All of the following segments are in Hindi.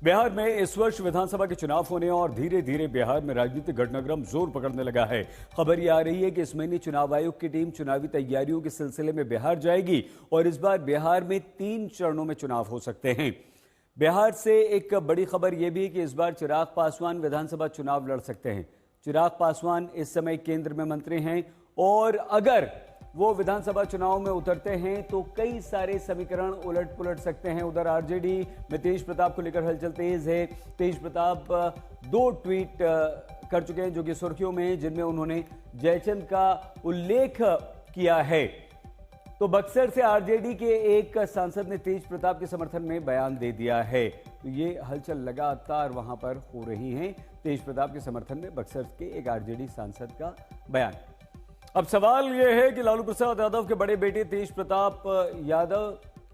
बिहार में इस वर्ष विधानसभा के चुनाव होने और धीरे धीरे बिहार में राजनीतिक घटनाक्रम जोर पकड़ने लगा है। खबर यह आ रही है कि इस महीने चुनाव आयोग की टीम चुनावी तैयारियों के सिलसिले में बिहार जाएगी और इस बार बिहार में 3 चरणों में चुनाव हो सकते हैं। बिहार से एक बड़ी खबर यह भी है कि इस बार चिराग पासवान विधानसभा चुनाव लड़ सकते हैं। चिराग पासवान इस समय केंद्र में मंत्री हैं और अगर वो विधानसभा चुनाव में उतरते हैं तो कई सारे समीकरण उलट पुलट सकते हैं। उधर आरजेडी में तेज प्रताप को लेकर हलचल तेज है। तेज प्रताप 2 ट्वीट कर चुके हैं जो कि सुर्खियों में हैं, जिनमें उन्होंने जयचंद का उल्लेख किया है। तो बक्सर से आरजेडी के एक सांसद ने तेज प्रताप के समर्थन में बयान दे दिया है। तो ये हलचल लगातार वहां पर हो रही है। तेज प्रताप के समर्थन में बक्सर के एक आरजेडी सांसद का बयान। अब सवाल यह है कि लालू प्रसाद यादव के बड़े बेटे तेज प्रताप यादव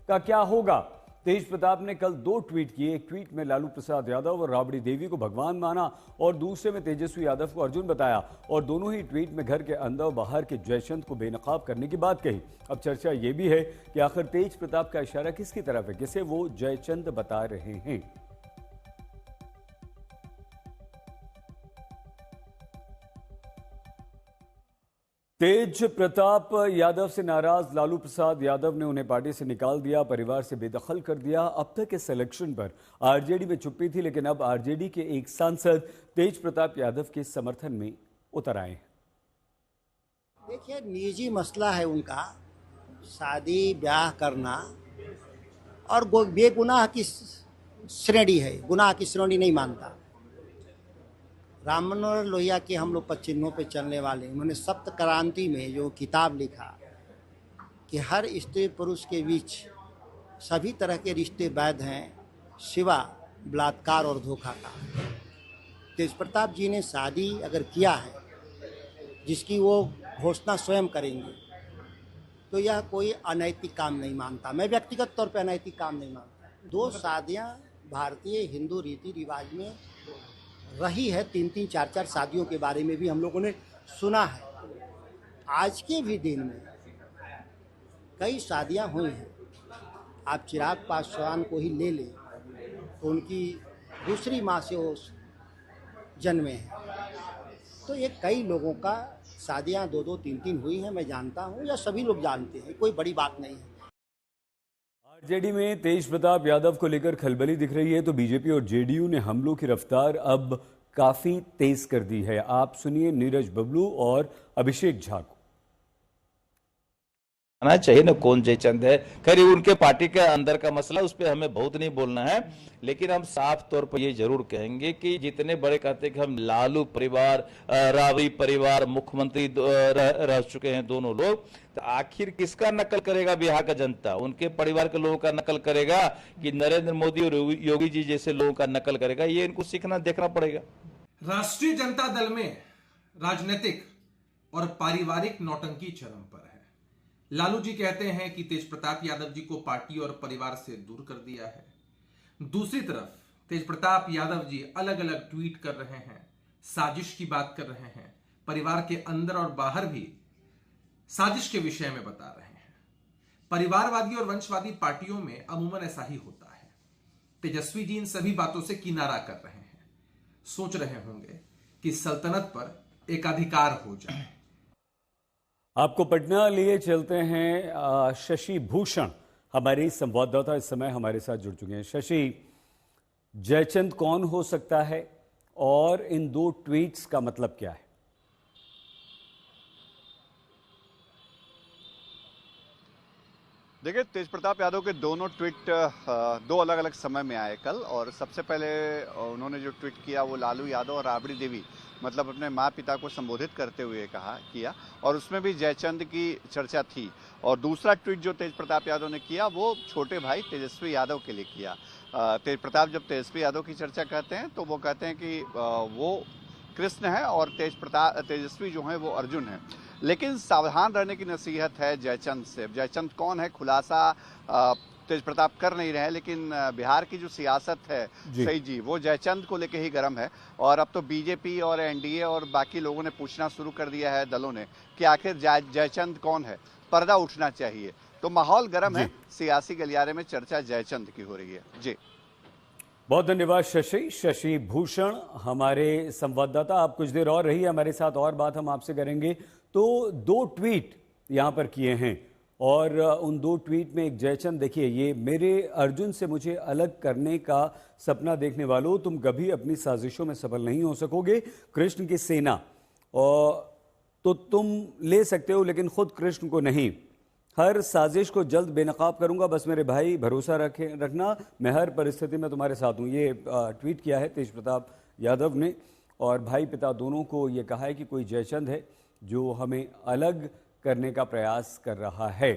का क्या होगा। तेज प्रताप ने कल 2 ट्वीट किए। एक ट्वीट में लालू प्रसाद यादव और राबड़ी देवी को भगवान माना और दूसरे में तेजस्वी यादव को अर्जुन बताया और दोनों ही ट्वीट में घर के अंदर बाहर के जयचंद को बेनकाब करने की बात कही। अब चर्चा यह भी है कि आखिर तेज प्रताप का इशारा किसकी तरफ है, किसे वो जयचंद बता रहे हैं। तेज प्रताप यादव से नाराज लालू प्रसाद यादव ने उन्हें पार्टी से निकाल दिया, परिवार से बेदखल कर दिया। अब तक इस इलेक्शन पर आरजेडी में चुप्पी थी, लेकिन अब आरजेडी के एक सांसद तेज प्रताप यादव के समर्थन में उतर आए। देखिए, निजी मसला है उनका, शादी ब्याह करना और बेगुनाह की श्रेणी है, गुनाह की श्रेणी नहीं मानता। राम मनोहर लोहिया के हम लोग चिन्हों पे चलने वाले, उन्होंने सप्त क्रांति में जो किताब लिखा कि हर स्त्री पुरुष के बीच सभी तरह के रिश्ते वैध हैं सिवा बलात्कार और धोखा का। तेज प्रताप जी ने शादी अगर किया है जिसकी वो घोषणा स्वयं करेंगे तो यह कोई अनैतिक काम नहीं मानता। मैं व्यक्तिगत तौर पे अनैतिक काम नहीं मानता। 2 शादियां भारतीय हिंदू रीति रिवाज में रही है। 3-3, 4-4 शादियों के बारे में भी हम लोगों ने सुना है। आज के भी दिन में कई शादियां हुई हैं। आप चिराग पासवान को ही ले लें तो उनकी दूसरी माँ से वो जन्मे हैं। तो ये कई लोगों का शादियां 2-2, 3-3 हुई हैं। मैं जानता हूँ या सभी लोग जानते हैं, कोई बड़ी बात नहीं है। आरजेडी में तेज प्रताप यादव को लेकर खलबली दिख रही है तो बीजेपी और जेडीयू ने हमलों की रफ्तार अब काफी तेज कर दी है। आप सुनिए नीरज बबलू और अभिषेक झा को। आना चाहिए ना, कौन जयचंद है, खैर उनके पार्टी के अंदर का मसला, उस पर हमें बहुत नहीं बोलना है। लेकिन हम साफ तौर पर ये जरूर कहेंगे कि जितने बड़े कहते हैं कि हम लालू परिवार, राबड़ी परिवार, मुख्यमंत्री रह चुके हैं दोनों लोग, तो आखिर किसका नकल करेगा बिहार का जनता? उनके परिवार के लोगों का नकल करेगा कि नरेंद्र मोदी और योगी जी जैसे लोगों का नकल करेगा? ये इनको सीखना देखना पड़ेगा। राष्ट्रीय जनता दल में राजनीतिक और पारिवारिक नौटंकी चरम पर है। लालू जी कहते हैं कि तेज प्रताप यादव जी को पार्टी और परिवार से दूर कर दिया है। दूसरी तरफ तेज प्रताप यादव जी अलग अलग ट्वीट कर रहे हैं, साजिश की बात कर रहे हैं, परिवार के अंदर और बाहर भी साजिश के विषय में बता रहे हैं। परिवारवादी और वंशवादी पार्टियों में अमूमन ऐसा ही होता है। तेजस्वी जी इन सभी बातों से किनारा कर रहे हैं, सोच रहे होंगे कि सल्तनत पर एकाधिकार हो जाए। आपको पटना लिए चलते हैं। शशि भूषण हमारे संवाददाता इस समय हमारे साथ जुड़ चुके हैं। शशि, जयचंद कौन हो सकता है और इन 2 ट्वीट्स का मतलब क्या है? देखिए, तेज प्रताप यादव के दोनों ट्वीट 2 अलग अलग समय में आए कल। और सबसे पहले उन्होंने जो ट्वीट किया वो लालू यादव और राबड़ी देवी, मतलब अपने माँ पिता को संबोधित करते हुए किया और उसमें भी जयचंद की चर्चा थी। और दूसरा ट्वीट जो तेज प्रताप यादव ने किया वो छोटे भाई तेजस्वी यादव के लिए किया। तेज प्रताप जब तेजस्वी यादव की चर्चा करते हैं तो वो कहते हैं कि वो कृष्ण है और तेजस्वी जो है वो अर्जुन है। लेकिन सावधान रहने की नसीहत है जयचंद से। जयचंद कौन है खुलासा तेज प्रताप कर नहीं रहे, लेकिन बिहार की जो सियासत है सही जी वो जयचंद को लेके ही गर्म है। और अब तो बीजेपी और एनडीए और बाकी लोगों ने पूछना शुरू कर दिया है, दलों ने, कि आखिर जयचंद कौन है, पर्दा उठना चाहिए। तो माहौल गर्म है, सियासी गलियारे में चर्चा जयचंद की हो रही है। जी बहुत धन्यवाद शशि भूषण हमारे संवाददाता। आप कुछ देर और रहिए हमारे साथ, और बात हम आपसे करेंगे। तो 2 ट्वीट यहां पर किए हैं और उन 2 ट्वीट में एक जयचंद, देखिए, ये मेरे अर्जुन से मुझे अलग करने का सपना देखने वालों, तुम कभी अपनी साजिशों में सफल नहीं हो सकोगे। कृष्ण की सेना और तो तुम ले सकते हो लेकिन खुद कृष्ण को नहीं। हर साजिश को जल्द बेनकाब करूंगा, बस मेरे भाई भरोसा रखना, मैं हर परिस्थिति में तुम्हारे साथ हूं। ये ट्वीट किया है तेज प्रताप यादव ने और भाई पिता दोनों को ये कहा है कि कोई जयचंद है जो हमें अलग करने का प्रयास कर रहा है।